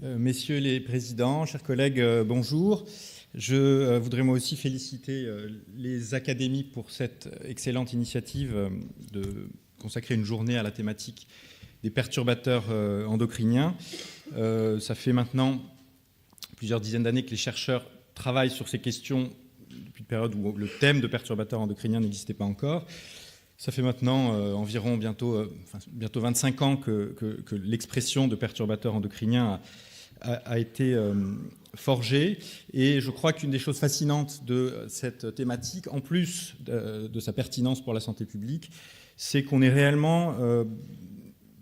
Messieurs les présidents, chers collègues, bonjour. Je voudrais moi aussi féliciter les académies pour cette excellente initiative de consacrer une journée à la thématique des perturbateurs endocriniens. Ça fait maintenant plusieurs dizaines d'années que les chercheurs travaillent sur ces questions depuis une période où le thème de perturbateurs endocriniens n'existait pas encore. Ça fait maintenant environ bientôt 25 ans que l'expression de perturbateurs endocriniens a été forgée. Et je crois qu'une des choses fascinantes de cette thématique, en plus de sa pertinence pour la santé publique, c'est qu'on est réellement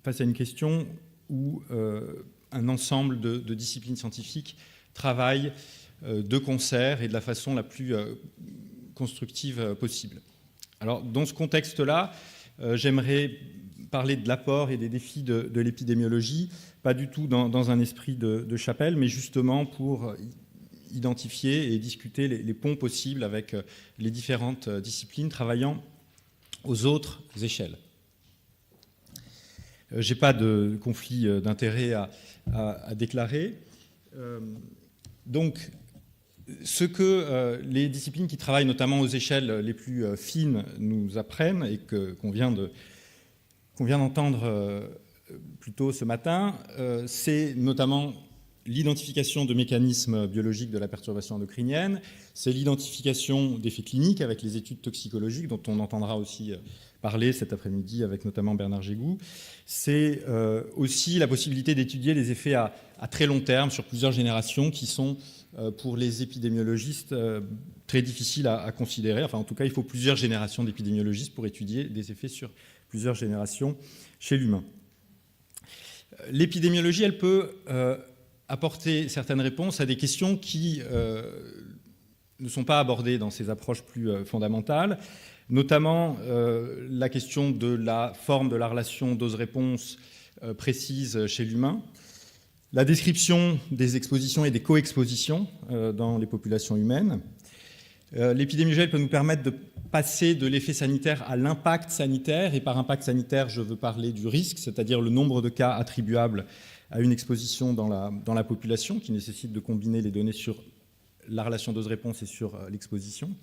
face à une question où un ensemble de disciplines scientifiques travaillent de concert et de la façon la plus constructive possible. Alors, dans ce contexte-là, j'aimerais parler de l'apport et des défis de l'épidémiologie, pas du tout dans un esprit de chapelle, mais justement pour identifier et discuter les ponts possibles avec les différentes disciplines travaillant aux autres échelles. Je n'ai pas de conflit d'intérêt à déclarer. Donc, ce que les disciplines qui travaillent notamment aux échelles les plus fines nous apprennent et qu'on vient d'entendre plus tôt ce matin, c'est notamment l'identification de mécanismes biologiques de la perturbation endocrinienne, c'est l'identification d'effets cliniques avec les études toxicologiques dont on entendra aussi parler cet après-midi avec notamment Bernard Gégou. C'est aussi la possibilité d'étudier les effets à très long terme sur plusieurs générations qui sont pour les épidémiologistes très difficiles à considérer. Enfin, en tout cas, il faut plusieurs générations d'épidémiologistes pour étudier des effets sur plusieurs générations chez l'humain. L'épidémiologie, elle peut apporter certaines réponses à des questions qui ne sont pas abordées dans ces approches plus fondamentales, notamment la question de la forme de la relation dose-réponse précise chez l'humain, la description des expositions et des co-expositions dans les populations humaines. L'épidémiologie peut nous permettre de passer de l'effet sanitaire à l'impact sanitaire, et par impact sanitaire, je veux parler du risque, c'est-à-dire le nombre de cas attribuables à une exposition dans la population, qui nécessite de combiner les données sur la relation dose-réponse et sur l'exposition.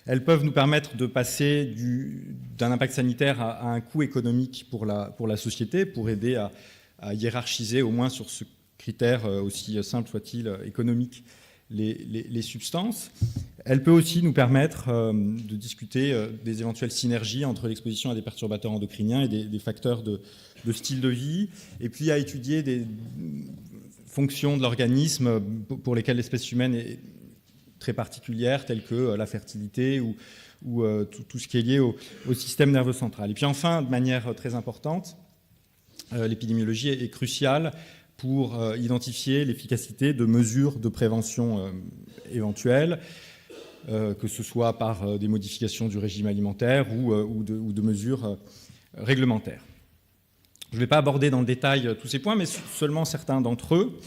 Elles peuvent nous permettre de passer d'un impact sanitaire à un coût économique pour la société, pour aider à hiérarchiser au moins sur ce critère, aussi simple soit-il, économique, les substances. Elle peut aussi nous permettre de discuter des éventuelles synergies entre l'exposition à des perturbateurs endocriniens et des facteurs de style de vie, et puis à étudier des fonctions de l'organisme pour lesquelles l'espèce humaine est très particulière, telles que la fertilité ou tout ce qui est lié au système nerveux central. Et puis enfin, de manière très importante, l'épidémiologie est cruciale pour identifier l'efficacité de mesures de prévention éventuelles, que ce soit par des modifications du régime alimentaire ou de mesures réglementaires. Je ne vais pas aborder dans le détail tous ces points, mais seulement certains d'entre eux.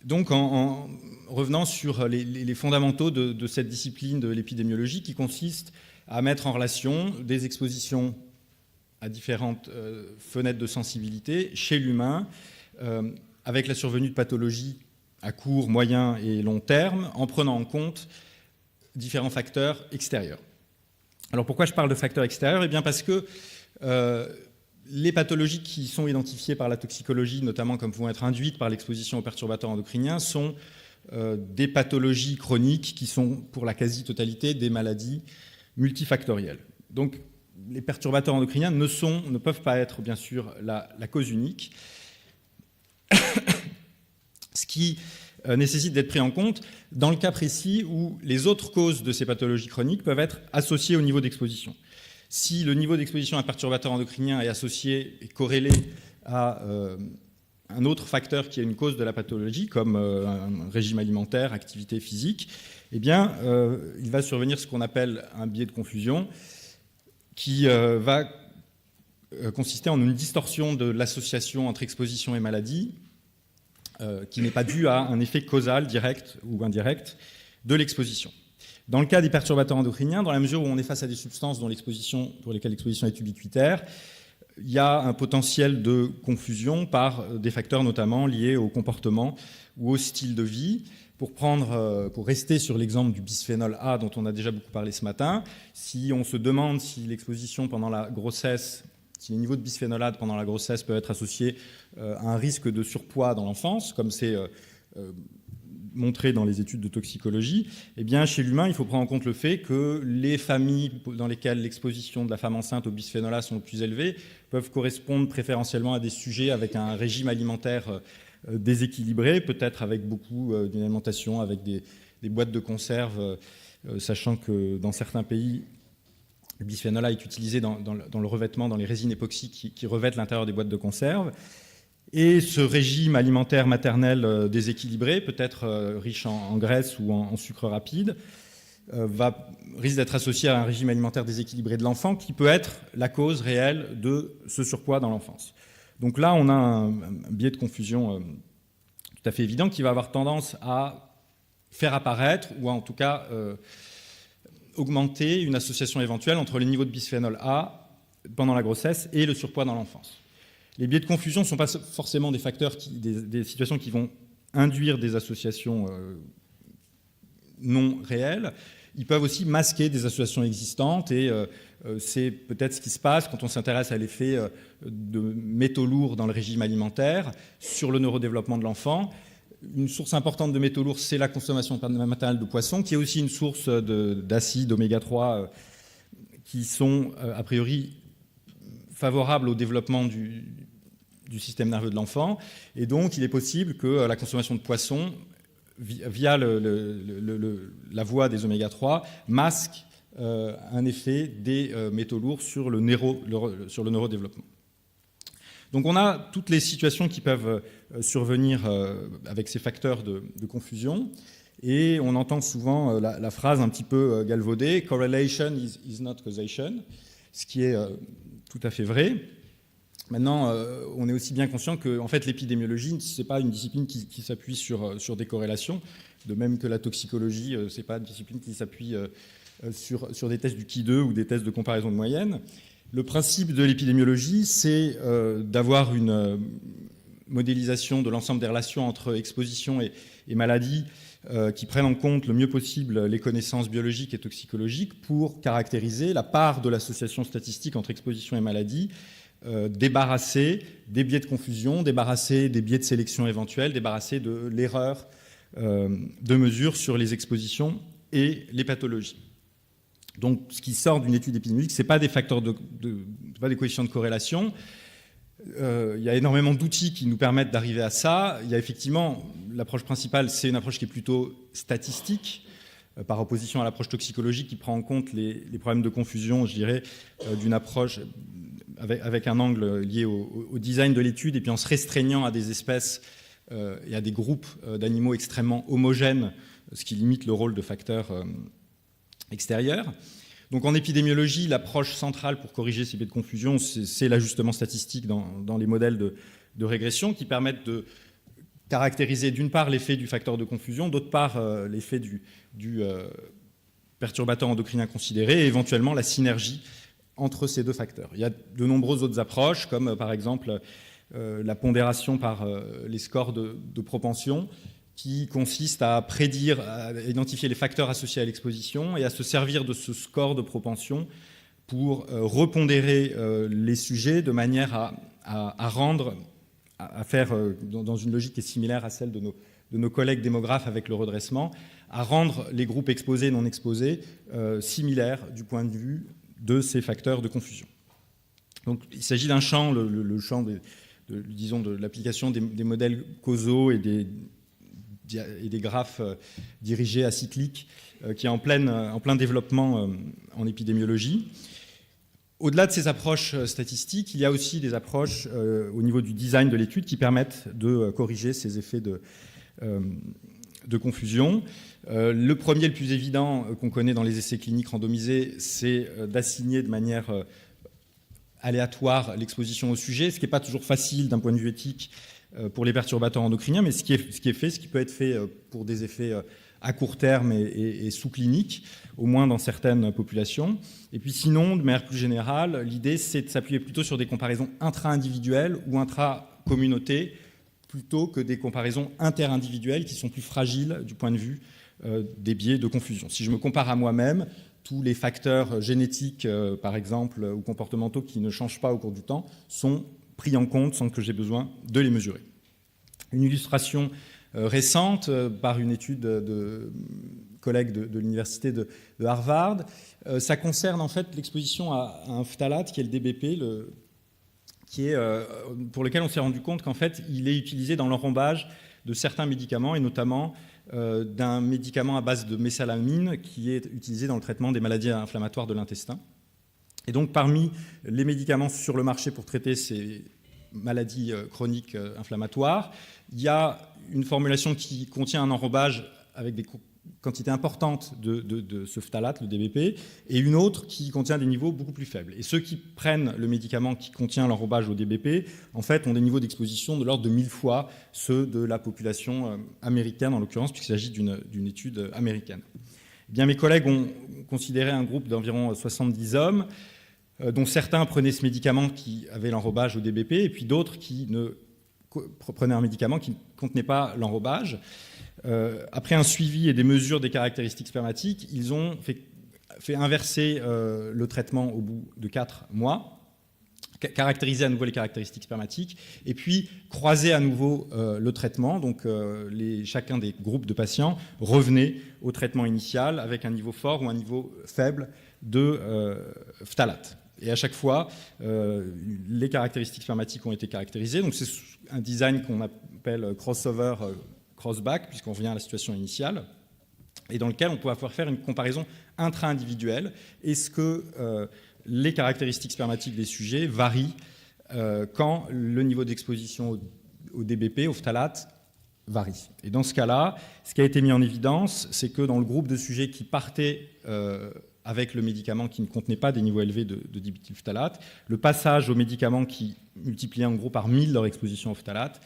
Donc, en revenant sur les fondamentaux de cette discipline de l'épidémiologie qui consiste à mettre en relation des expositions à différentes fenêtres de sensibilité chez l'humain, avec la survenue de pathologies à court, moyen et long terme, en prenant en compte différents facteurs extérieurs. Alors pourquoi je parle de facteurs extérieurs ? Eh bien parce que les pathologies qui sont identifiées par la toxicologie, notamment comme pouvant être induites par l'exposition aux perturbateurs endocriniens, sont des pathologies chroniques qui sont pour la quasi-totalité des maladies multifactorielles. Donc les perturbateurs endocriniens ne peuvent pas être, bien sûr, la cause unique, ce qui nécessite d'être pris en compte dans le cas précis où les autres causes de ces pathologies chroniques peuvent être associées au niveau d'exposition. Si le niveau d'exposition à un perturbateur endocrinien est associé et corrélé à un autre facteur qui est une cause de la pathologie, comme un régime alimentaire, activité physique, eh bien, il va survenir ce qu'on appelle un biais de confusion, qui va consister en une distorsion de l'association entre exposition et maladie, qui n'est pas due à un effet causal direct ou indirect de l'exposition. Dans le cas des perturbateurs endocriniens, dans la mesure où on est face à des substances pour lesquelles l'exposition est ubiquitaire, il y a un potentiel de confusion par des facteurs notamment liés au comportement ou au style de vie. Pour rester sur l'exemple du bisphénol A dont on a déjà beaucoup parlé ce matin, si on se demande si l'exposition pendant la grossesse, si les niveaux de bisphénol A pendant la grossesse peuvent être associés à un risque de surpoids dans l'enfance, comme c'est montré dans les études de toxicologie, eh bien, chez l'humain, il faut prendre en compte le fait que les familles dans lesquelles l'exposition de la femme enceinte au bisphénol A sont le plus élevées peuvent correspondre préférentiellement à des sujets avec un régime alimentaire déséquilibré, peut-être avec beaucoup d'une alimentation, avec des boîtes de conserve, sachant que dans certains pays, le bisphénol A est utilisé dans le revêtement, dans les résines époxy qui revêtent l'intérieur des boîtes de conserve. Et ce régime alimentaire maternel déséquilibré, peut-être riche en graisse ou en sucre rapide, risque d'être associé à un régime alimentaire déséquilibré de l'enfant qui peut être la cause réelle de ce surpoids dans l'enfance. Donc là, on a un biais de confusion tout à fait évident qui va avoir tendance à faire apparaître, ou en tout cas augmenter une association éventuelle entre les niveaux de bisphénol A pendant la grossesse et le surpoids dans l'enfance. Les biais de confusion ne sont pas forcément des facteurs, des situations qui vont induire des associations non réelles. Ils peuvent aussi masquer des associations existantes et c'est peut-être ce qui se passe quand on s'intéresse à l'effet de métaux lourds dans le régime alimentaire sur le neurodéveloppement de l'enfant. Une source importante de métaux lourds, c'est la consommation maternelle de poissons, qui est aussi une source d'acides oméga 3 qui sont a priori favorables au développement du système nerveux de l'enfant. Et donc, il est possible que la consommation de poissons, via la voie des oméga 3, masque un effet des métaux lourds sur le neurodéveloppement. Donc on a toutes les situations qui peuvent survenir avec ces facteurs de confusion. Et on entend souvent la phrase un petit peu galvaudée « correlation is not causation », ce qui est tout à fait vrai. Maintenant, on est aussi bien conscient que en fait, l'épidémiologie, ce n'est pas une discipline qui s'appuie sur des corrélations, de même que la toxicologie, ce n'est pas une discipline qui s'appuie sur des tests du Ki2 ou des tests de comparaison de moyenne. Le principe de l'épidémiologie, c'est d'avoir une modélisation de l'ensemble des relations entre exposition et maladie qui prennent en compte le mieux possible les connaissances biologiques et toxicologiques pour caractériser la part de l'association statistique entre exposition et maladie, débarrasser des biais de confusion, débarrasser des biais de sélection éventuels, débarrasser de l'erreur de mesure sur les expositions et les pathologies. Donc, ce qui sort d'une étude épidémiologique, ce n'est pas des facteurs pas des coefficients de corrélation. Il y a énormément d'outils qui nous permettent d'arriver à ça. Il y a effectivement, l'approche principale, c'est une approche qui est plutôt statistique, par opposition à l'approche toxicologique qui prend en compte les problèmes de confusion, je dirais, d'une approche avec un angle lié au design de l'étude, et puis en se restreignant à des espèces et à des groupes d'animaux extrêmement homogènes, ce qui limite le rôle de facteurs extérieurs. Donc en épidémiologie, l'approche centrale pour corriger ces biais de confusion, c'est l'ajustement statistique dans les modèles de régression qui permettent de caractériser d'une part l'effet du facteur de confusion, d'autre part l'effet du perturbateur endocrinien considéré et éventuellement la synergie entre ces deux facteurs. Il y a de nombreuses autres approches, comme par exemple la pondération par les scores de propension, qui consiste à prédire, à identifier les facteurs associés à l'exposition et à se servir de ce score de propension pour repondérer les sujets de manière à faire, dans une logique qui est similaire à celle de nos collègues démographes avec le redressement, à rendre les groupes exposés et non exposés similaires du point de vue de ces facteurs de confusion. Donc il s'agit d'un champ, le champ de l'application des modèles causaux et des graphes dirigés acycliques qui est en plein développement en épidémiologie. Au-delà de ces approches statistiques, il y a aussi des approches au niveau du design de l'étude qui permettent de corriger ces effets de confusion. Le premier, le plus évident qu'on connaît dans les essais cliniques randomisés, c'est d'assigner de manière aléatoire l'exposition au sujet, ce qui n'est pas toujours facile d'un point de vue éthique pour les perturbateurs endocriniens, mais ce qui peut être fait pour des effets à court terme et sous-clinique, au moins dans certaines populations. Et puis sinon, de manière plus générale, l'idée c'est de s'appuyer plutôt sur des comparaisons intra-individuelles ou intra-communautés, plutôt que des comparaisons interindividuelles qui sont plus fragiles du point de vue des biais de confusion. Si je me compare à moi-même, tous les facteurs génétiques, par exemple, ou comportementaux qui ne changent pas au cours du temps, sont pris en compte sans que j'ai besoin de les mesurer. Une illustration récente par une étude de collègues de l'université de Harvard, ça concerne en fait l'exposition à un phtalate qui est le DBP, pour lequel on s'est rendu compte qu'en fait il est utilisé dans l'enrobage de certains médicaments et notamment d'un médicament à base de mésalamine qui est utilisé dans le traitement des maladies inflammatoires de l'intestin. Et donc parmi les médicaments sur le marché pour traiter ces maladies chroniques inflammatoires, il y a une formulation qui contient un enrobage avec des quantités importantes de ce phtalate, le DBP, et une autre qui contient des niveaux beaucoup plus faibles. Et ceux qui prennent le médicament qui contient l'enrobage au DBP, en fait, ont des niveaux d'exposition de l'ordre de 1000 fois ceux de la population américaine, en l'occurrence, puisqu'il s'agit d'une étude américaine. Eh bien, mes collègues ont considéré un groupe d'environ 70 hommes, dont certains prenaient ce médicament qui avait l'enrobage au DBP, et puis d'autres qui prenaient un médicament qui ne contenait pas l'enrobage. Après un suivi et des mesures des caractéristiques spermatiques, ils ont fait inverser le traitement au bout de 4 mois, caractériser à nouveau les caractéristiques spermatiques, et puis croiser à nouveau le traitement. Donc chacun des groupes de patients revenait au traitement initial avec un niveau fort ou un niveau faible de phtalate. Et à chaque fois, les caractéristiques spermatiques ont été caractérisées. Donc c'est un design qu'on appelle crossover crossback, puisqu'on revient à la situation initiale, et dans lequel on peut pouvoir faire une comparaison intra-individuelle. Est-ce que les caractéristiques spermatiques des sujets varient quand le niveau d'exposition au DBP, au phtalate, varie. Et dans ce cas-là, ce qui a été mis en évidence, c'est que dans le groupe de sujets qui partaient avec le médicament qui ne contenait pas des niveaux élevés de diméthylphtalate, le passage au médicament qui multipliait en gros par 1000 leur exposition au phtalate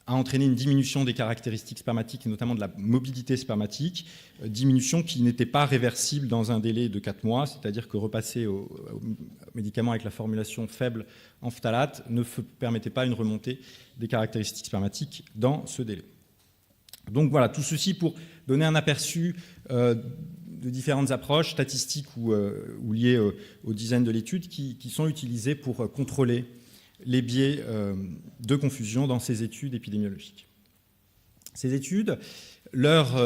a entraîné une diminution des caractéristiques spermatiques et notamment de la mobilité spermatique, diminution qui n'était pas réversible dans un délai de 4 mois, c'est-à-dire que repasser au médicament avec la formulation faible en phtalate ne permettait pas une remontée des caractéristiques spermatiques dans ce délai. Donc voilà, tout ceci pour donner un aperçu de différentes approches statistiques ou liées au design de l'étude qui sont utilisées pour contrôler les biais de confusion dans ces études épidémiologiques. Ces études, leur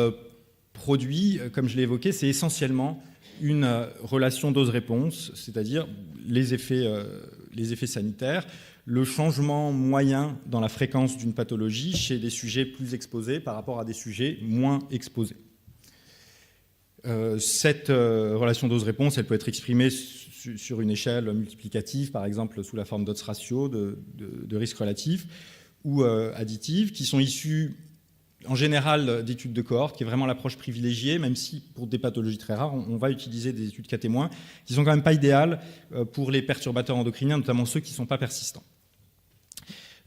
produit, comme je l'ai évoqué, c'est essentiellement une relation dose-réponse, c'est-à-dire les effets sanitaires, le changement moyen dans la fréquence d'une pathologie chez des sujets plus exposés par rapport à des sujets moins exposés. Cette relation dose-réponse, elle peut être exprimée sur une échelle multiplicative, par exemple sous la forme d'odds ratio, de risque relatif, ou additive, qui sont issues en général d'études de cohorte, qui est vraiment l'approche privilégiée, même si pour des pathologies très rares, on va utiliser des études cas témoins, qui ne sont quand même pas idéales pour les perturbateurs endocriniens, notamment ceux qui ne sont pas persistants.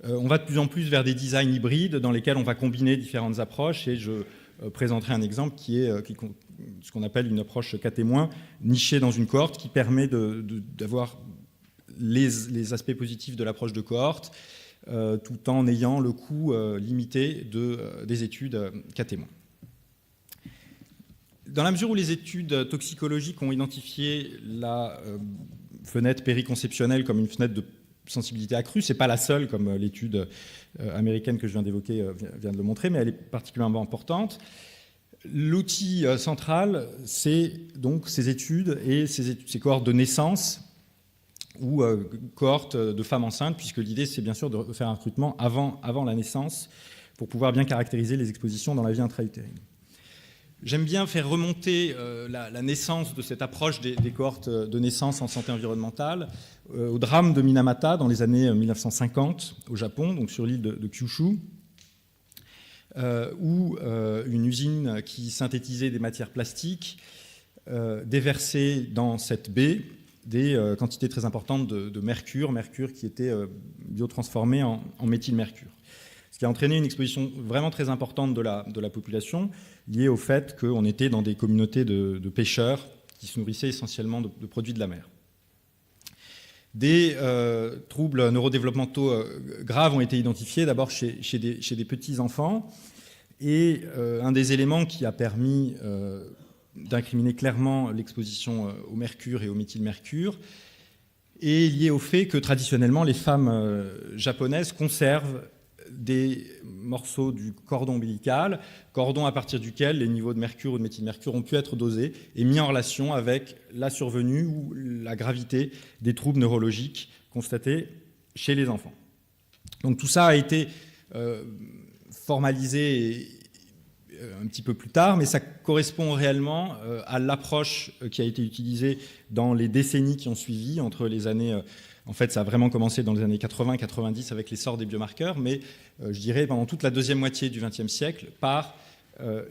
On va de plus en plus vers des designs hybrides dans lesquels on va combiner différentes approches, et je présenterai un exemple qui est ce qu'on appelle une approche cas témoin, nichée dans une cohorte, qui permet d'avoir les aspects positifs de l'approche de cohorte, tout en ayant le coût limité des études cas témoins. Dans la mesure où les études toxicologiques ont identifié la fenêtre périconceptionnelle comme une fenêtre de sensibilité accrue, ce n'est pas la seule, comme l'étude américaine que je viens d'évoquer vient de le montrer, mais elle est particulièrement importante. L'outil central, c'est donc ces études et ces cohortes de naissance ou cohortes de femmes enceintes, puisque l'idée, c'est bien sûr de faire un recrutement avant la naissance pour pouvoir bien caractériser les expositions dans la vie intra-utérine. J'aime bien faire remonter la naissance de cette approche des cohortes de naissance en santé environnementale au drame de Minamata dans les années 1950 au Japon, donc sur l'île de Kyushu, où une usine qui synthétisait des matières plastiques déversait dans cette baie des quantités très importantes de mercure qui était biotransformé en méthylmercure. Ce Ce qui a entraîné une exposition vraiment très importante de la population, liée au fait qu'on était dans des communautés de pêcheurs qui se nourrissaient essentiellement de produits de la mer. Des troubles neurodéveloppementaux graves ont été identifiés, d'abord chez des petits-enfants, et un des éléments qui a permis d'incriminer clairement l'exposition au mercure et au méthylmercure est lié au fait que traditionnellement les femmes japonaises conservent des morceaux du cordon ombilical, cordon à partir duquel les niveaux de mercure ou de méthylmercure ont pu être dosés et mis en relation avec la survenue ou la gravité des troubles neurologiques constatés chez les enfants. Donc tout ça a été formalisé un petit peu plus tard, mais ça correspond réellement à l'approche qui a été utilisée dans les décennies qui ont suivi, entre les années... En fait, ça a vraiment commencé dans les années 80-90 avec l'essor des biomarqueurs, mais je dirais pendant toute la deuxième moitié du XXe siècle par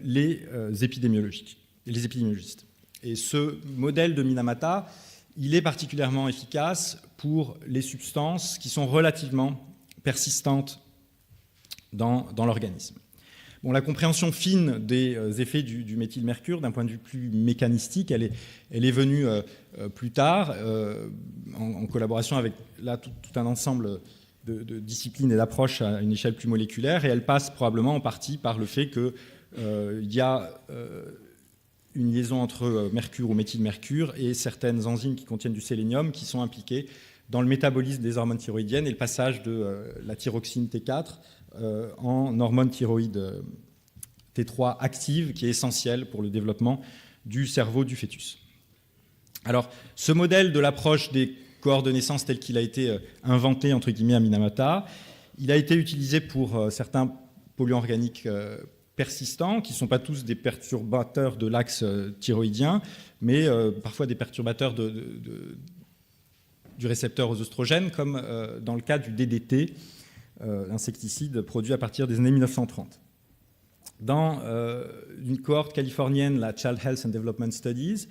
les épidémiologistes. Et ce modèle de Minamata, il est particulièrement efficace pour les substances qui sont relativement persistantes dans l'organisme. Bon, la compréhension fine des effets du méthylmercure, d'un point de vue plus mécanistique, elle est venue plus tard, en collaboration avec là, tout un ensemble de disciplines et d'approches à une échelle plus moléculaire, et elle passe probablement en partie par le fait qu'il y a une liaison entre mercure ou méthylmercure et certaines enzymes qui contiennent du sélénium qui sont impliquées dans le métabolisme des hormones thyroïdiennes et le passage de la thyroxine T4 en hormone thyroïde T3 active, qui est essentielle pour le développement du cerveau du fœtus. Alors, ce modèle de l'approche des cohortes de naissance tel qu'il a été inventé, entre guillemets, à Minamata, il a été utilisé pour certains polluants organiques persistants, qui ne sont pas tous des perturbateurs de l'axe thyroïdien, mais parfois des perturbateurs du récepteur aux oestrogènes, comme dans le cas du DDT, insecticide produit à partir des années 1930. Dans une cohorte californienne, la Child Health and Development Studies,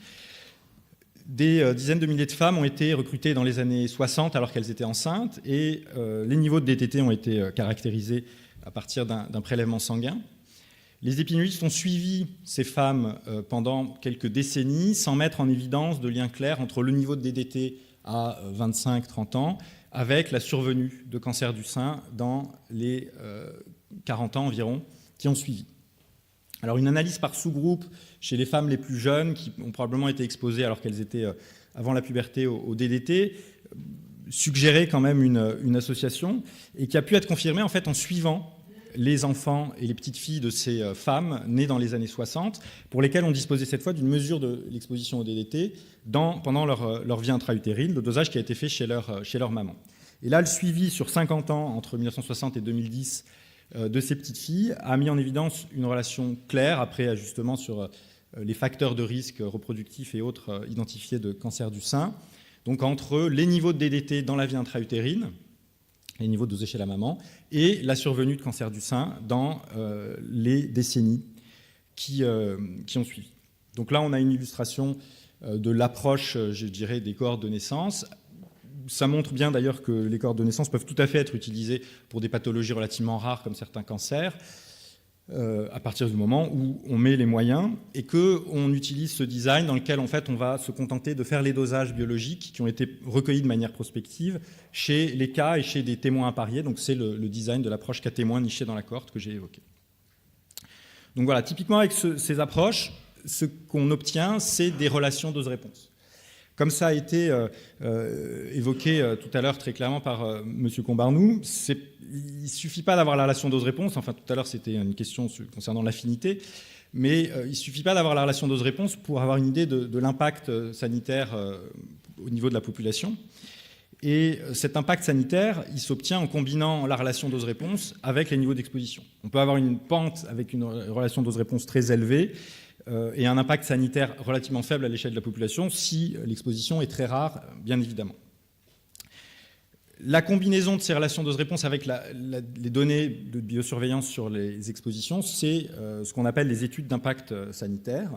des dizaines de milliers de femmes ont été recrutées dans les années 60 alors qu'elles étaient enceintes, et les niveaux de DDT ont été caractérisés à partir d'un prélèvement sanguin. Les épidémiologistes ont suivi ces femmes pendant quelques décennies sans mettre en évidence de lien clair entre le niveau de DDT à 25-30 ans avec la survenue de cancer du sein dans les 40 ans environ qui ont suivi. Alors une analyse par sous-groupe chez les femmes les plus jeunes qui ont probablement été exposées alors qu'elles étaient avant la puberté au DDT suggérait quand même une association et qui a pu être confirmée en fait en suivant les enfants et les petites filles de ces femmes nées dans les années 60 pour lesquelles on disposait cette fois d'une mesure de l'exposition au DDT pendant leur vie intra-utérine, le dosage qui a été fait chez leur maman. Et là, le suivi sur 50 ans entre 1960 et 2010 de ces petites filles a mis en évidence une relation claire, après ajustement sur les facteurs de risque reproductifs et autres identifiés de cancer du sein, donc entre les niveaux de DDT dans la vie intra-utérine, les niveaux dosés chez la maman, et la survenue de cancer du sein dans les décennies qui ont suivi. Donc là, on a une illustration de l'approche, je dirais, des cohortes de naissance. Ça montre bien d'ailleurs que les cohortes de naissance peuvent tout à fait être utilisées pour des pathologies relativement rares comme certains cancers, à partir du moment où on met les moyens et qu'on utilise ce design dans lequel en fait on va se contenter de faire les dosages biologiques qui ont été recueillis de manière prospective chez les cas et chez des témoins appariés. Donc c'est le design de l'approche cas témoin niché dans la cohorte que j'ai évoqué. Donc voilà, typiquement avec ces approches, ce qu'on obtient, c'est des relations dose-réponse. Comme ça a été évoqué tout à l'heure très clairement par M. Combarnou, il ne suffit pas d'avoir la relation dose-réponse, enfin tout à l'heure c'était une question concernant l'affinité, mais il ne suffit pas d'avoir la relation dose-réponse pour avoir une idée de l'impact sanitaire au niveau de la population. Et cet impact sanitaire, il s'obtient en combinant la relation dose-réponse avec les niveaux d'exposition. On peut avoir une pente avec une relation dose-réponse très élevée, et un impact sanitaire relativement faible à l'échelle de la population si l'exposition est très rare, bien évidemment. La combinaison de ces relations dose-réponse avec les données de biosurveillance sur les expositions, c'est ce qu'on appelle les études d'impact sanitaire.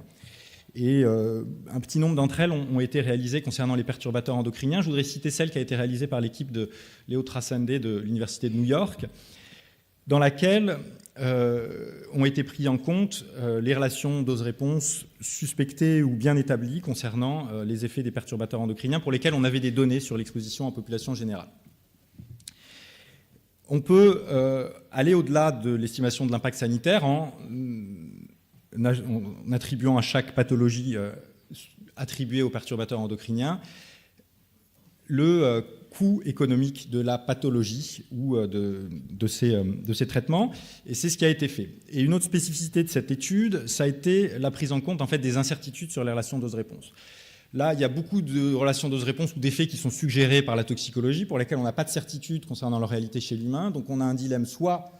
Et un petit nombre d'entre elles ont été réalisées concernant les perturbateurs endocriniens. Je voudrais citer celle qui a été réalisée par l'équipe de Leo Trasande de l'Université de New York, dans laquelle ont été pris en compte les relations dose-réponse suspectées ou bien établies concernant les effets des perturbateurs endocriniens pour lesquels on avait des données sur l'exposition en population générale. On peut aller au-delà de l'estimation de l'impact sanitaire en attribuant à chaque pathologie attribuée aux perturbateurs endocriniens le coût économique de la pathologie ou de ces traitements, et c'est ce qui a été fait. Et une autre spécificité de cette étude, ça a été la prise en compte en fait, des incertitudes sur les relations dose-réponse. Là, il y a beaucoup de relations dose-réponse ou d'effets qui sont suggérés par la toxicologie, pour lesquels on n'a pas de certitude concernant leur réalité chez l'humain, donc on a un dilemme, soit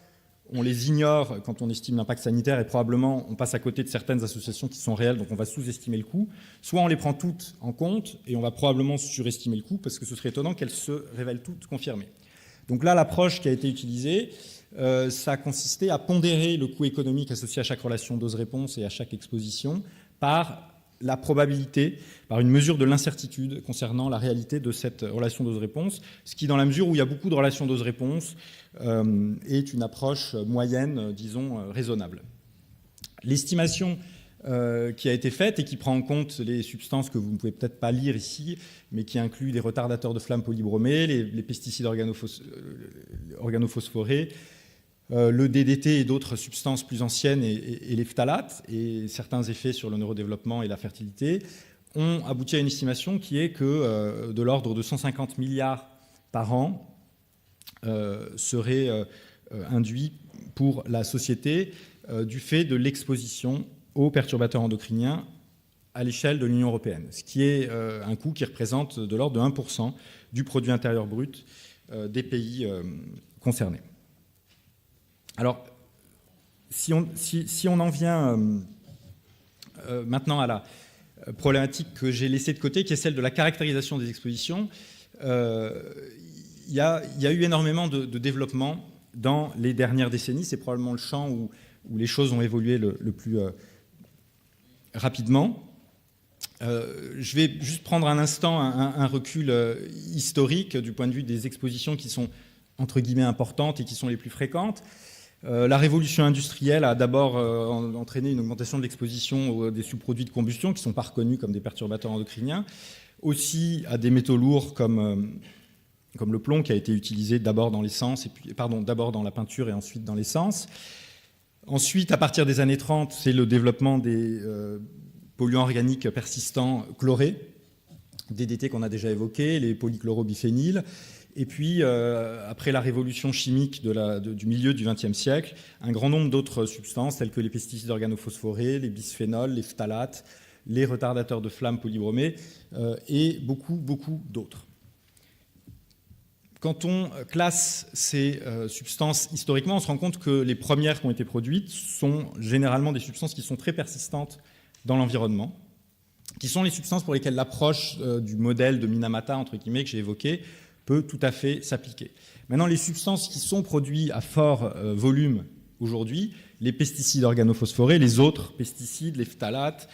on les ignore quand on estime l'impact sanitaire et probablement on passe à côté de certaines associations qui sont réelles, donc on va sous-estimer le coût. Soit on les prend toutes en compte et on va probablement surestimer le coût parce que ce serait étonnant qu'elles se révèlent toutes confirmées. Donc là, l'approche qui a été utilisée, ça a consisté à pondérer le coût économique associé à chaque relation dose-réponse et à chaque exposition par la probabilité, par une mesure de l'incertitude concernant la réalité de cette relation dose-réponse, ce qui, dans la mesure où il y a beaucoup de relations dose-réponse, est une approche moyenne, disons, raisonnable. L'estimation qui a été faite et qui prend en compte les substances que vous ne pouvez peut-être pas lire ici, mais qui inclut les retardateurs de flamme polybromés, les pesticides organophosphorés, le DDT et d'autres substances plus anciennes et les phtalates et certains effets sur le neurodéveloppement et la fertilité ont abouti à une estimation qui est que de l'ordre de 150 milliards par an serait induit pour la société du fait de l'exposition aux perturbateurs endocriniens à l'échelle de l'Union européenne, ce qui est un coût qui représente de l'ordre de 1% du produit intérieur brut des pays concernés. Alors, si on en vient maintenant à la problématique que j'ai laissée de côté, qui est celle de la caractérisation des expositions, il y a eu énormément de développement dans les dernières décennies. C'est probablement le champ où les choses ont évolué le plus rapidement. Je vais juste prendre un instant un recul historique du point de vue des expositions qui sont, entre guillemets, importantes et qui sont les plus fréquentes. La révolution industrielle a d'abord entraîné une augmentation de l'exposition des sous-produits de combustion qui ne sont pas reconnus comme des perturbateurs endocriniens, aussi à des métaux lourds comme le plomb qui a été utilisé d'abord dans l'essence, d'abord dans la peinture et ensuite dans l'essence. Ensuite, à partir des années 30, c'est le développement des polluants organiques persistants chlorés, DDT qu'on a déjà évoqué, les polychlorobiphényles. Et puis, après la révolution chimique du milieu du XXe siècle, un grand nombre d'autres substances, telles que les pesticides organophosphorés, les bisphénols, les phtalates, les retardateurs de flamme polybromés, et beaucoup d'autres. Quand on classe ces substances historiquement, on se rend compte que les premières qui ont été produites sont généralement des substances qui sont très persistantes dans l'environnement, qui sont les substances pour lesquelles l'approche du modèle de Minamata, entre guillemets, que j'ai évoqué, peut tout à fait s'appliquer. Maintenant, les substances qui sont produites à fort volume aujourd'hui, les pesticides organophosphorés, les autres pesticides, les phtalates,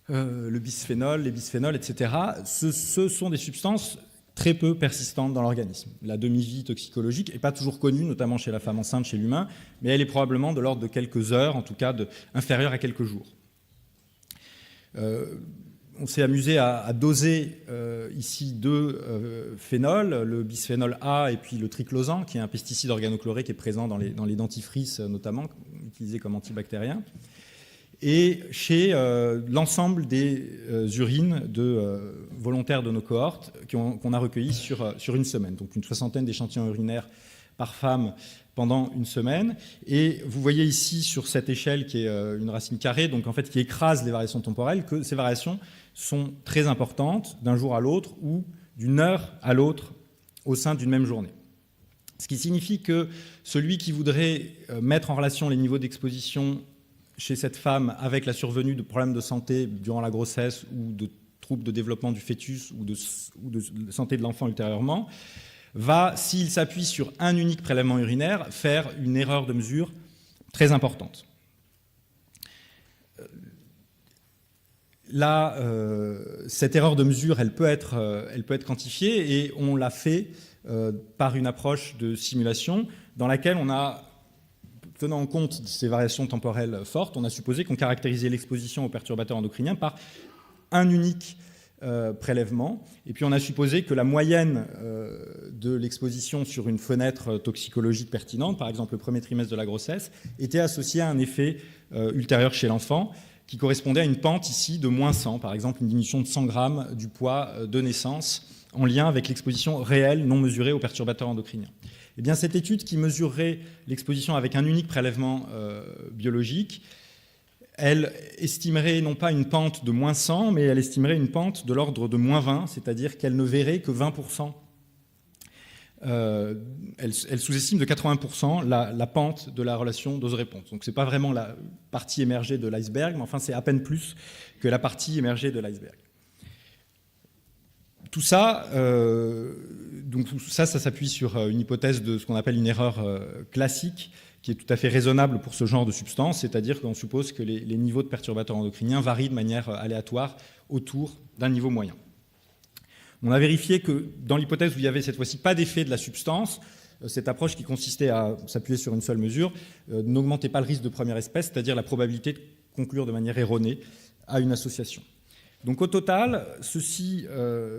le bisphénol, les bisphénols, etc., ce sont des substances très peu persistantes dans l'organisme. La demi-vie toxicologique n'est pas toujours connue, notamment chez la femme enceinte, chez l'humain, mais elle est probablement de l'ordre de quelques heures, en tout cas inférieure à quelques jours. On s'est amusé à doser ici deux phénols, le bisphénol A et puis le triclosan, qui est un pesticide organochloré qui est présent dans les dentifrices notamment, utilisé comme antibactérien, et chez l'ensemble des urines de volontaires de nos cohortes qu'on a recueillis sur une semaine, donc une 60aine d'échantillons urinaires par femme pendant une semaine. Et vous voyez ici sur cette échelle qui est une racine carrée, donc en fait qui écrase les variations temporelles, que ces variations sont très importantes d'un jour à l'autre ou d'une heure à l'autre au sein d'une même journée. Ce qui signifie que celui qui voudrait mettre en relation les niveaux d'exposition chez cette femme avec la survenue de problèmes de santé durant la grossesse ou de troubles de développement du fœtus ou de santé de l'enfant ultérieurement, va, s'il s'appuie sur un unique prélèvement urinaire, faire une erreur de mesure très importante. Là, cette erreur de mesure, elle peut être quantifiée et on l'a fait par une approche de simulation dans laquelle on a tenant en compte de ces variations temporelles fortes, on a supposé qu'on caractérisait l'exposition aux perturbateurs endocriniens par un unique prélèvement. Et puis on a supposé que la moyenne de l'exposition sur une fenêtre toxicologique pertinente, par exemple le premier trimestre de la grossesse, était associée à un effet ultérieur chez l'enfant qui correspondait à une pente ici de moins 100, par exemple une diminution de 100 grammes du poids de naissance en lien avec l'exposition réelle non mesurée aux perturbateurs endocriniens. Eh bien, cette étude qui mesurerait l'exposition avec un unique prélèvement biologique, elle estimerait non pas une pente de moins 100, mais elle estimerait une pente de l'ordre de moins 20, c'est-à-dire qu'elle ne verrait que 20%. Elle sous-estime de 80% la pente de la relation dose-réponse. Donc ce n'est pas vraiment la partie émergée de l'iceberg, mais enfin c'est à peine plus que la partie émergée de l'iceberg. Tout ça, ça s'appuie sur une hypothèse de ce qu'on appelle une erreur classique, qui est tout à fait raisonnable pour ce genre de substance, c'est-à-dire qu'on suppose que les niveaux de perturbateurs endocriniens varient de manière aléatoire autour d'un niveau moyen. On a vérifié que dans l'hypothèse où il n'y avait cette fois-ci pas d'effet de la substance, cette approche qui consistait à s'appuyer sur une seule mesure n'augmentait pas le risque de première espèce, c'est-à-dire la probabilité de conclure de manière erronée à une association. Donc au total, ceci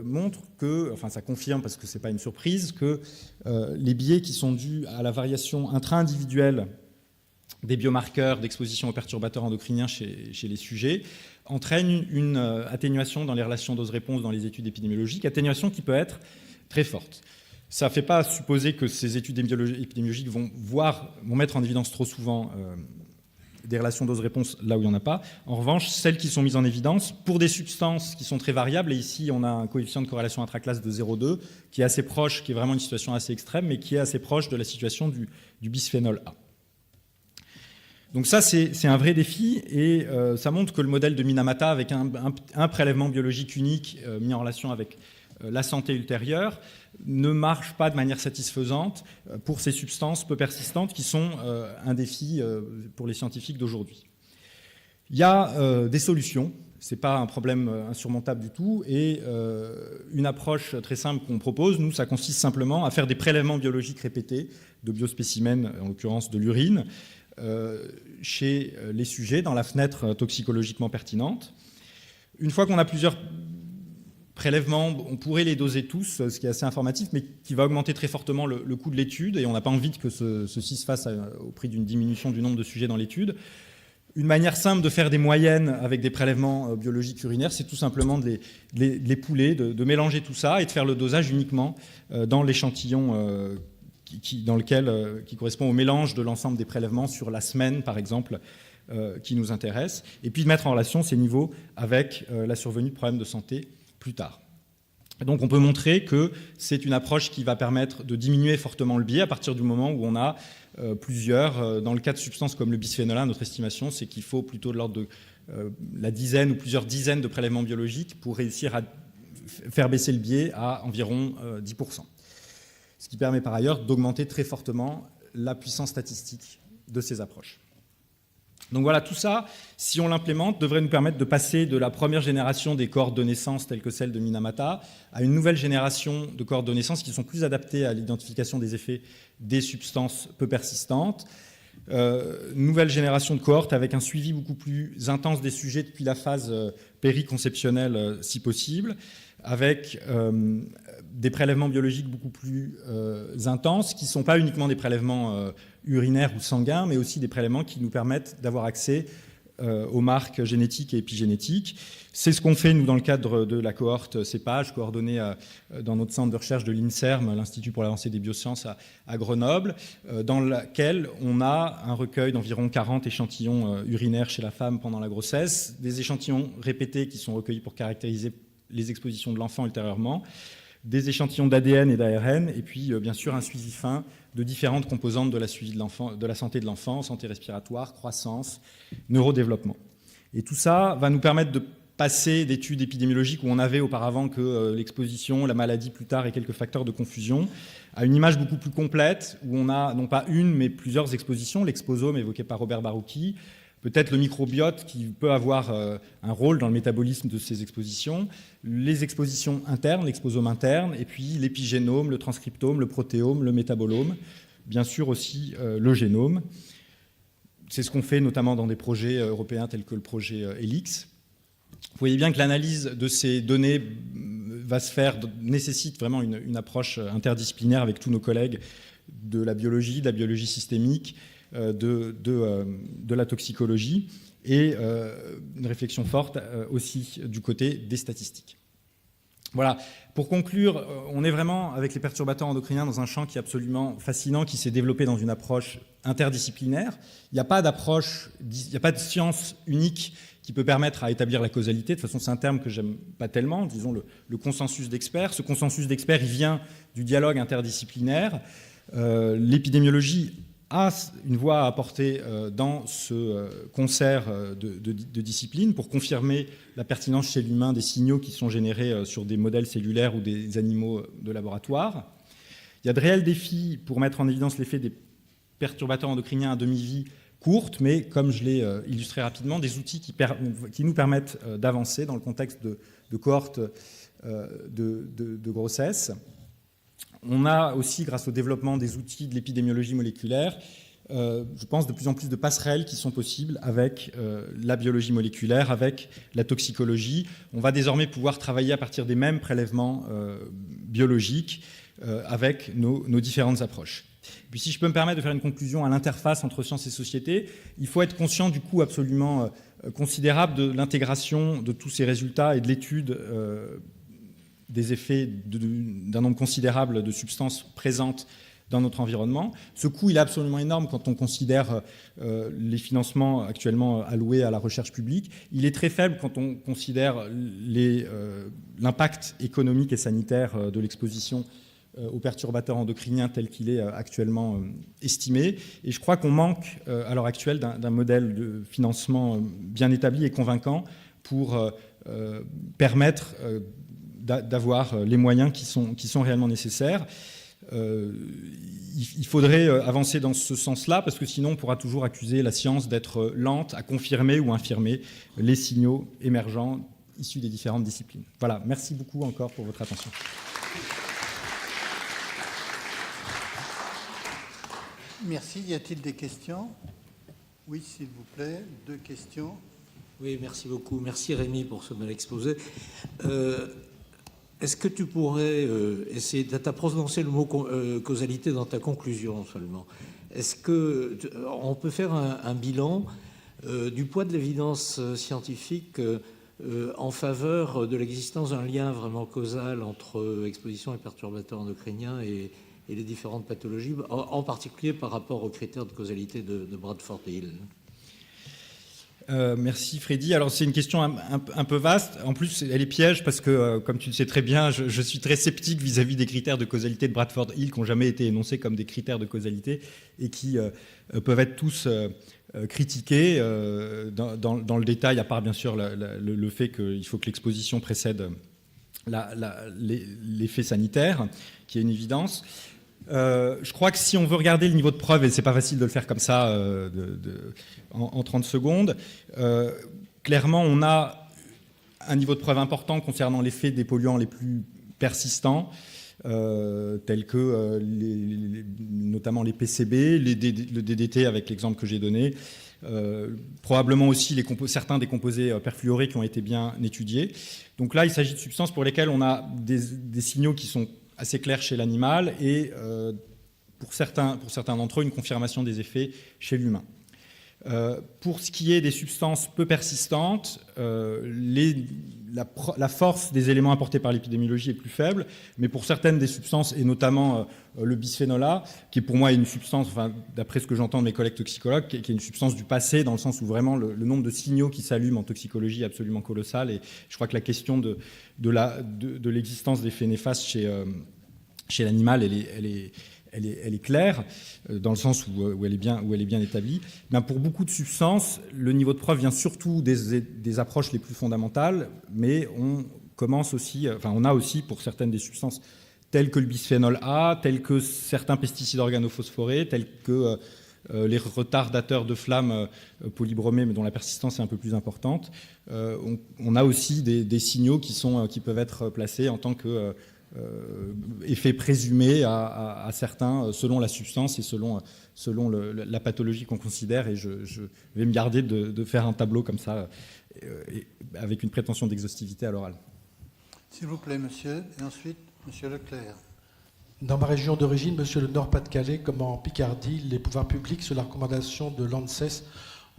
montre que, enfin ça confirme parce que ce n'est pas une surprise, que les biais qui sont dus à la variation intra-individuelle des biomarqueurs d'exposition aux perturbateurs endocriniens chez les sujets entraînent une atténuation dans les relations dose-réponse dans les études épidémiologiques, atténuation qui peut être très forte. Ça ne fait pas supposer que ces études épidémiologiques vont mettre en évidence trop souvent des relations dose-réponse là où il n'y en a pas. En revanche, celles qui sont mises en évidence pour des substances qui sont très variables, et ici on a un coefficient de corrélation intraclasse de 0,2 qui est assez proche, qui est vraiment une situation assez extrême, mais qui est assez proche de la situation du bisphénol A. Donc ça, c'est un vrai défi, et ça montre que le modèle de Minamata, avec un prélèvement biologique unique mis en relation avec la santé ultérieure, ne marche pas de manière satisfaisante pour ces substances peu persistantes qui sont un défi pour les scientifiques d'aujourd'hui. Il y a des solutions, ce n'est pas un problème insurmontable du tout, et une approche très simple qu'on propose, nous, ça consiste simplement à faire des prélèvements biologiques répétés de biospécimens, en l'occurrence de l'urine, chez les sujets dans la fenêtre toxicologiquement pertinente. Une fois qu'on a plusieurs prélèvements, on pourrait les doser tous, ce qui est assez informatif, mais qui va augmenter très fortement le coût de l'étude, et on n'a pas envie que ceci se fasse au prix d'une diminution du nombre de sujets dans l'étude. Une manière simple de faire des moyennes avec des prélèvements biologiques urinaires, c'est tout simplement de les pouler, de mélanger tout ça et de faire le dosage uniquement dans l'échantillon qui correspond au mélange de l'ensemble des prélèvements sur la semaine, par exemple, qui nous intéresse, et puis de mettre en relation ces niveaux avec la survenue de problèmes de santé plus tard. Donc on peut montrer que c'est une approche qui va permettre de diminuer fortement le biais à partir du moment où on a plusieurs, dans le cas de substances comme le bisphénol A, notre estimation, c'est qu'il faut plutôt de l'ordre de la dizaine ou plusieurs dizaines de prélèvements biologiques pour réussir à faire baisser le biais à environ 10%. Ce qui permet par ailleurs d'augmenter très fortement la puissance statistique de ces approches. Donc voilà, tout ça, si on l'implémente, devrait nous permettre de passer de la première génération des cohortes de naissance telles que celle de Minamata à une nouvelle génération de cohortes de naissance qui sont plus adaptées à l'identification des effets des substances peu persistantes. Nouvelle génération de cohortes avec un suivi beaucoup plus intense des sujets depuis la phase périconceptionnelle si possible, avec des prélèvements biologiques beaucoup plus intenses, qui ne sont pas uniquement des prélèvements urinaires ou sanguins, mais aussi des prélèvements qui nous permettent d'avoir accès aux marques génétiques et épigénétiques. C'est ce qu'on fait, nous, dans le cadre de la cohorte CEPAGE, coordonnée dans notre centre de recherche de l'INSERM, l'Institut pour l'avancée des biosciences à Grenoble, dans laquelle on a un recueil d'environ 40 échantillons urinaires chez la femme pendant la grossesse, des échantillons répétés qui sont recueillis pour caractériser les expositions de l'enfant ultérieurement, des échantillons d'ADN et d'ARN, et puis bien sûr un suivi fin de différentes composantes de la santé de l'enfant, santé respiratoire, croissance, neurodéveloppement. Et tout ça va nous permettre de passer d'études épidémiologiques où on avait auparavant que l'exposition, la maladie plus tard et quelques facteurs de confusion, à une image beaucoup plus complète où on a non pas une mais plusieurs expositions, l'exposome évoqué par Robert Barouki, peut-être le microbiote qui peut avoir un rôle dans le métabolisme de ces expositions, les expositions internes, l'exposome interne, et puis l'épigénome, le transcriptome, le protéome, le métabolome, bien sûr aussi le génome. C'est ce qu'on fait notamment dans des projets européens tels que le projet ELIX. Vous voyez bien que l'analyse de ces données nécessite vraiment une approche interdisciplinaire avec tous nos collègues de la biologie systémique, de la toxicologie et une réflexion forte aussi du côté des statistiques. Voilà. Pour conclure, on est vraiment, avec les perturbateurs endocriniens, dans un champ qui est absolument fascinant, qui s'est développé dans une approche interdisciplinaire. Il n'y a pas d'approche, il n'y a pas de science unique qui peut permettre à établir la causalité. De toute façon, c'est un terme que j'aime pas tellement, disons le consensus d'experts. Ce consensus d'experts, il vient du dialogue interdisciplinaire. L'épidémiologie a une voix à apporter dans ce concert de disciplines pour confirmer la pertinence chez l'humain des signaux qui sont générés sur des modèles cellulaires ou des animaux de laboratoire. Il y a de réels défis pour mettre en évidence l'effet des perturbateurs endocriniens à demi-vie courte, mais comme je l'ai illustré rapidement, des outils qui nous permettent d'avancer dans le contexte de cohortes de grossesse. On a aussi, grâce au développement des outils de l'épidémiologie moléculaire, je pense de plus en plus de passerelles qui sont possibles avec la biologie moléculaire, avec la toxicologie. On va désormais pouvoir travailler à partir des mêmes prélèvements biologiques avec nos différentes approches. Et puis si je peux me permettre de faire une conclusion à l'interface entre sciences et société, il faut être conscient du coût absolument considérable de l'intégration de tous ces résultats et de l'étude des effets d'un nombre considérable de substances présentes dans notre environnement. Ce coût, il est absolument énorme quand on considère les financements actuellement alloués à la recherche publique. Il est très faible quand on considère l'impact économique et sanitaire de l'exposition aux perturbateurs endocriniens tel qu'il est actuellement estimé. Et je crois qu'on manque à l'heure actuelle d'un modèle de financement bien établi et convaincant pour permettre d'avoir les moyens qui sont réellement nécessaires. Il faudrait avancer dans ce sens-là, parce que sinon on pourra toujours accuser la science d'être lente à confirmer ou infirmer les signaux émergents issus des différentes disciplines. Voilà, merci beaucoup encore pour votre attention. Merci. Y a-t-il des questions? Oui, s'il vous plaît, 2 questions. Oui, merci beaucoup. Merci Rémi pour ce bel exposé. Est-ce que tu pourrais essayer, tu as prononcé le mot causalité dans ta conclusion seulement. Est-ce qu'on peut faire un bilan du poids de l'évidence scientifique en faveur de l'existence d'un lien vraiment causal entre exposition et perturbateurs endocriniens et les différentes pathologies, en particulier par rapport aux critères de causalité de Bradford et Hill? Merci Freddy. Alors c'est une question un peu vaste. En plus, elle est piège parce que, comme tu le sais très bien, je suis très sceptique vis-à-vis des critères de causalité de Bradford-Hill qui n'ont jamais été énoncés comme des critères de causalité et qui peuvent être tous critiqués dans le détail, à part bien sûr le fait qu'il faut que l'exposition précède l'effet sanitaire, qui est une évidence. Je crois que si on veut regarder le niveau de preuve, et c'est pas facile de le faire comme ça en 30 secondes, clairement on a un niveau de preuve important concernant l'effet des polluants les plus persistants, tels que notamment les PCB, le DDT avec l'exemple que j'ai donné, probablement aussi certains des composés perfluorés qui ont été bien étudiés. Donc là, il s'agit de substances pour lesquelles on a des signaux qui sont assez clair chez l'animal et pour certains d'entre eux, une confirmation des effets chez l'humain. Pour ce qui est des substances peu persistantes, la force des éléments apportés par l'épidémiologie est plus faible, mais pour certaines des substances, et notamment le bisphénol A, qui pour moi est une substance, enfin, d'après ce que j'entends de mes collègues toxicologues, qui est une substance du passé, dans le sens où vraiment le nombre de signaux qui s'allument en toxicologie est absolument colossal, et je crois que la question de l'existence d'effets néfastes chez l'animal, elle est claire, dans le sens où elle est bien établie. Mais pour beaucoup de substances, le niveau de preuve vient surtout des approches les plus fondamentales, mais on a aussi pour certaines des substances telles que le bisphénol A, telles que certains pesticides organophosphorés, tels que les retardateurs de flammes polybromés, mais dont la persistance est un peu plus importante. On a aussi des signaux qui peuvent être placés en tant que effets présumés à certains selon la substance et selon la pathologie qu'on considère. Et je vais me garder de faire un tableau comme ça, avec une prétention d'exhaustivité à l'oral. S'il vous plaît, monsieur. Et ensuite, monsieur Leclerc. Dans ma région d'origine, monsieur le Nord-Pas-de-Calais, comme en Picardie, les pouvoirs publics, sur la recommandation de l'ANSES,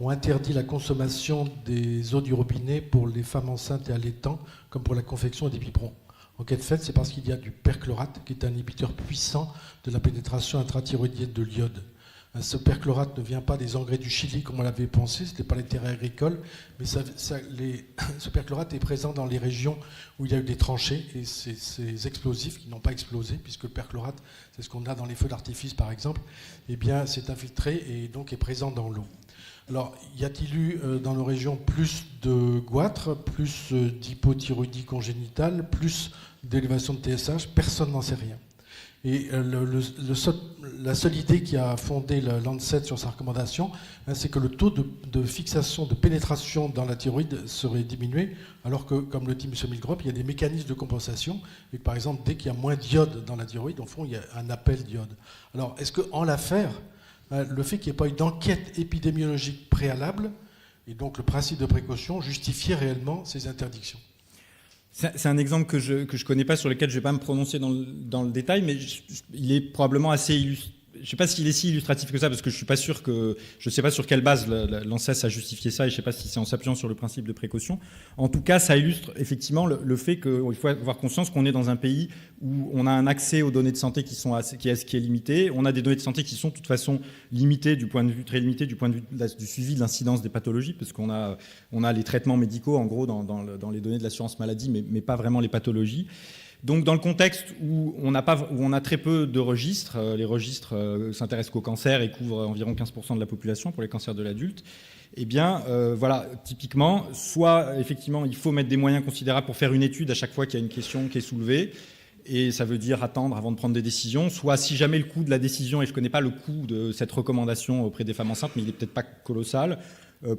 ont interdit la consommation des eaux du robinet pour les femmes enceintes et allaitants, comme pour la confection des biberons. En cas de fait, c'est parce qu'il y a du perchlorate, qui est un inhibiteur puissant de la pénétration intrathyroïdienne de l'iode. Ce perchlorate ne vient pas des engrais du Chili, comme on l'avait pensé, ce n'était pas les terres agricoles, mais ce perchlorate est présent dans les régions où il y a eu des tranchées, et ces explosifs qui n'ont pas explosé, puisque le perchlorate, c'est ce qu'on a dans les feux d'artifice par exemple, eh bien c'est infiltré et donc est présent dans l'eau. Alors, y a-t-il eu dans nos régions plus de goitre, plus d'hypothyroïdie congénitale, plus d'élévation de TSH? Personne n'en sait rien. Et la seule idée qui a fondé l'ANSES sur sa recommandation, c'est que le taux de fixation, de pénétration dans la thyroïde serait diminué, alors que, comme le dit M. Milgrop, il y a des mécanismes de compensation. Et par exemple, dès qu'il y a moins d'iode dans la thyroïde, au fond, il y a un appel d'iode. Alors, est-ce qu'en l'affaire, le fait qu'il n'y ait pas eu d'enquête épidémiologique préalable, et donc le principe de précaution, justifiait réellement ces interdictions? C'est un exemple que je connais pas, sur lequel je vais pas me prononcer dans le détail, mais il est probablement assez illustré. Je ne sais pas s'il est si illustratif que ça, parce que je suis pas sûr que... Je ne sais pas sur quelle base l'ANSES a justifié ça, et je ne sais pas si c'est en s'appuyant sur le principe de précaution. En tout cas, ça illustre effectivement le fait qu'il faut avoir conscience qu'on est dans un pays où on a un accès aux données de santé qui est limité. On a des données de santé qui sont de toute façon limitées, très limitées du point de vue du suivi de l'incidence des pathologies, parce qu'on a les traitements médicaux, en gros, dans les données de l'assurance maladie, mais pas vraiment les pathologies. Donc dans le contexte où on a très peu de registres, les registres s'intéressent qu'au cancer et couvrent environ 15% de la population pour les cancers de l'adulte, eh bien voilà, typiquement, soit effectivement il faut mettre des moyens considérables pour faire une étude à chaque fois qu'il y a une question qui est soulevée, et ça veut dire attendre avant de prendre des décisions, soit si jamais le coût de la décision, et je ne connais pas le coût de cette recommandation auprès des femmes enceintes, mais il n'est peut-être pas colossal,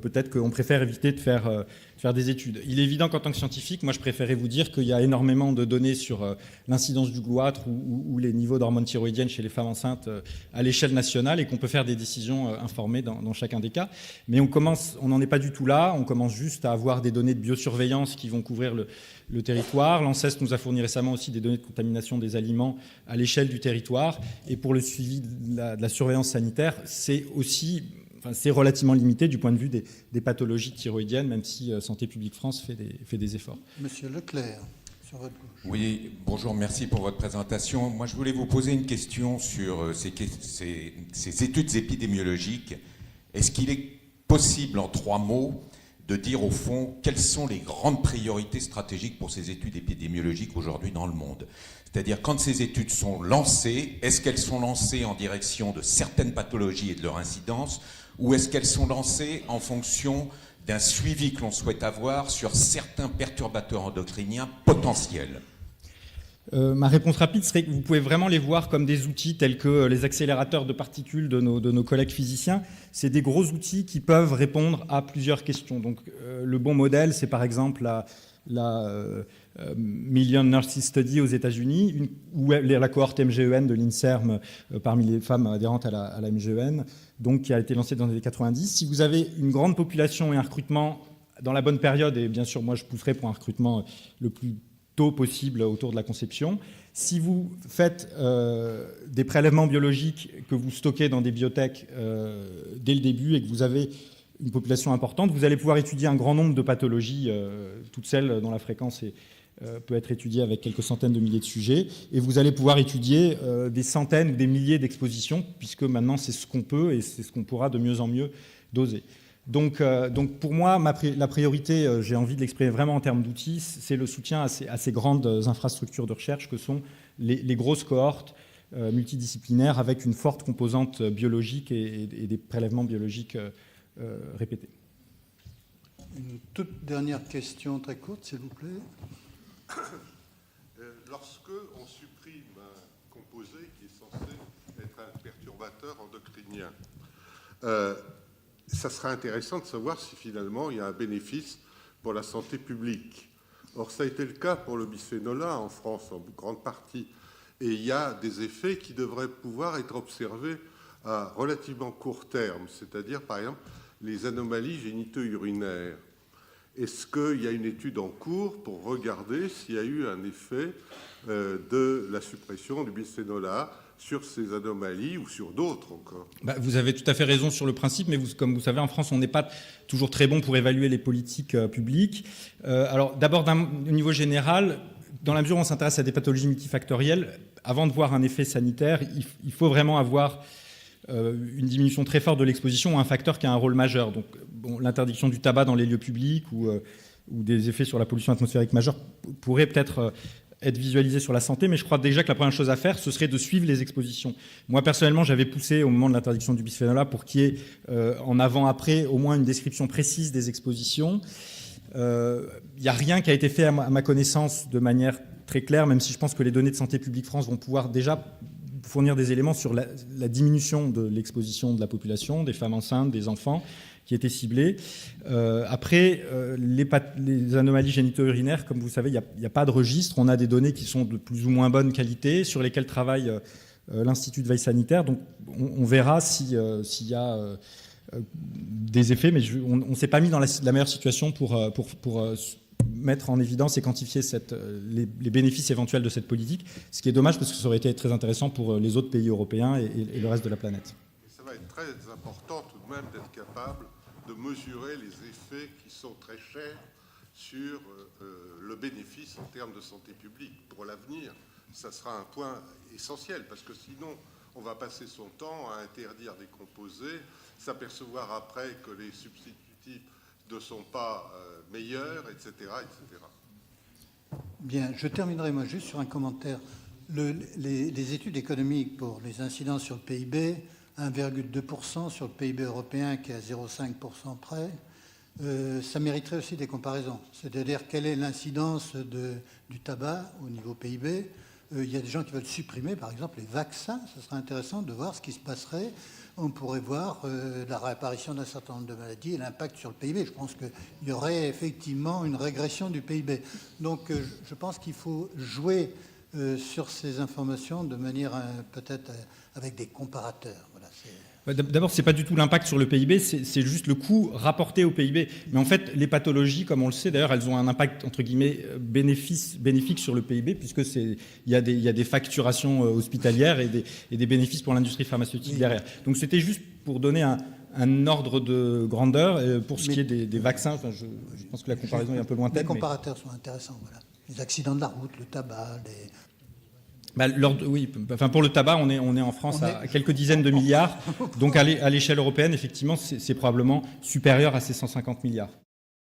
peut-être qu'on préfère éviter de faire des études. Il est évident qu'en tant que scientifique, moi je préférais vous dire qu'il y a énormément de données sur l'incidence du goitre ou les niveaux d'hormones thyroïdiennes chez les femmes enceintes à l'échelle nationale, et qu'on peut faire des décisions informées dans chacun des cas. Mais on n'en est pas du tout là, on commence juste à avoir des données de biosurveillance qui vont couvrir le territoire. L'ANSES nous a fourni récemment aussi des données de contamination des aliments à l'échelle du territoire. Et pour le suivi de la surveillance sanitaire, c'est relativement limité du point de vue des pathologies thyroïdiennes, même si Santé publique France fait des efforts. Monsieur Leclerc, sur votre gauche. Oui, bonjour, merci pour votre présentation. Moi, je voulais vous poser une question sur ces études épidémiologiques. Est-ce qu'il est possible, en 3 mots, de dire au fond quelles sont les grandes priorités stratégiques pour ces études épidémiologiques aujourd'hui dans le monde? C'est-à-dire, quand ces études sont lancées, est-ce qu'elles sont lancées en direction de certaines pathologies et de leur incidence, ou est-ce qu'elles sont lancées en fonction d'un suivi que l'on souhaite avoir sur certains perturbateurs endocriniens potentiels? Ma réponse rapide serait que vous pouvez vraiment les voir comme des outils tels que les accélérateurs de particules de nos collègues physiciens. C'est des gros outils qui peuvent répondre à plusieurs questions. Donc, le bon modèle, c'est par exemple la Million Nurses Study aux États-Unis, ou la cohorte MGEN de l'INSERM parmi les femmes adhérentes à la MGEN, donc qui a été lancée dans les années 90. Si vous avez une grande population et un recrutement dans la bonne période, et bien sûr, moi je pousserai pour un recrutement le plus tôt possible autour de la conception. Si vous faites des prélèvements biologiques que vous stockez dans des biotech dès le début et que vous avez une population importante, vous allez pouvoir étudier un grand nombre de pathologies, toutes celles dont la fréquence peut être étudiée avec quelques centaines de milliers de sujets, et vous allez pouvoir étudier des centaines ou des milliers d'expositions, puisque maintenant c'est ce qu'on peut et c'est ce qu'on pourra de mieux en mieux doser. Donc pour moi, la priorité, j'ai envie de l'exprimer vraiment en termes d'outils, c'est le soutien à ces grandes infrastructures de recherche que sont les grosses cohortes multidisciplinaires avec une forte composante biologique et des prélèvements biologiques répétés. Une toute dernière question très courte, s'il vous plaît. Lorsque on supprime un composé qui est censé être un perturbateur endocrinien, ça sera intéressant de savoir si finalement il y a un bénéfice pour la santé publique. Or, ça a été le cas pour le bisphénol A en France, en grande partie. Et il y a des effets qui devraient pouvoir être observés à relativement court terme, c'est-à-dire, par exemple, les anomalies génito-urinaires. Est-ce qu'il y a une étude en cours pour regarder s'il y a eu un effet de la suppression du bisphénol A sur ces anomalies ou sur d'autres encore? Vous avez tout à fait raison sur le principe, mais comme vous savez, en France, on n'est pas toujours très bon pour évaluer les politiques publiques. Alors, d'abord, au niveau général, dans la mesure où on s'intéresse à des pathologies multifactorielles, avant de voir un effet sanitaire, il faut vraiment avoir une diminution très forte de l'exposition à un facteur qui a un rôle majeur. Donc, l'interdiction du tabac dans les lieux publics ou des effets sur la pollution atmosphérique majeure pourraient peut-être être visualisés sur la santé, mais je crois déjà que la première chose à faire, ce serait de suivre les expositions. Moi, personnellement, j'avais poussé au moment de l'interdiction du bisphénol A pour qu'il y ait en avant-après au moins une description précise des expositions. Il n'y a rien qui a été fait à ma connaissance de manière très claire, même si je pense que les données de Santé publique France vont pouvoir déjà fournir des éléments sur la diminution de l'exposition de la population, des femmes enceintes, des enfants, qui étaient ciblés. Après, les anomalies génito-urinaires, comme vous savez, il n'y a pas de registre. On a des données qui sont de plus ou moins bonne qualité, sur lesquelles travaille l'Institut de veille sanitaire. Donc, on verra s'il y a des effets, mais on ne s'est pas mis dans la meilleure situation pour mettre en évidence et quantifier les bénéfices éventuels de cette politique, ce qui est dommage parce que ça aurait été très intéressant pour les autres pays européens et le reste de la planète. Et ça va être très important tout de même d'être capable de mesurer les effets qui sont très chers sur le bénéfice en termes de santé publique. Pour l'avenir, ça sera un point essentiel, parce que sinon, on va passer son temps à interdire des composés, s'apercevoir après que les substitutifs ne sont pas meilleurs, etc., etc. Bien, je terminerai moi juste sur un commentaire. Les études économiques pour les incidences sur le PIB, 1,2% sur le PIB européen qui est à 0,5% près, ça mériterait aussi des comparaisons. C'est-à-dire quelle est l'incidence du tabac au niveau PIB. Il y a des gens qui veulent supprimer, par exemple, les vaccins. Ce serait intéressant de voir ce qui se passerait. On pourrait voir la réapparition d'un certain nombre de maladies et l'impact sur le PIB. Je pense qu'il y aurait effectivement une régression du PIB. Donc je pense qu'il faut jouer sur ces informations de manière peut-être avec des comparateurs. Voilà, d'abord, ce n'est pas du tout l'impact sur le PIB, c'est juste le coût rapporté au PIB. Mais en fait, les pathologies, comme on le sait, d'ailleurs, elles ont un impact, entre guillemets, bénéfique sur le PIB, puisqu'il y a des facturations hospitalières et des bénéfices pour l'industrie pharmaceutique derrière. Donc c'était juste pour donner un ordre de grandeur. Pour ce qui est des vaccins, je pense que la comparaison est un peu lointaine. Les comparateurs sont intéressants, voilà. Les accidents de la route, le tabac, oui, enfin pour le tabac, on est en France à quelques dizaines de milliards. Donc à l'échelle européenne, effectivement, c'est probablement supérieur à ces 150 milliards.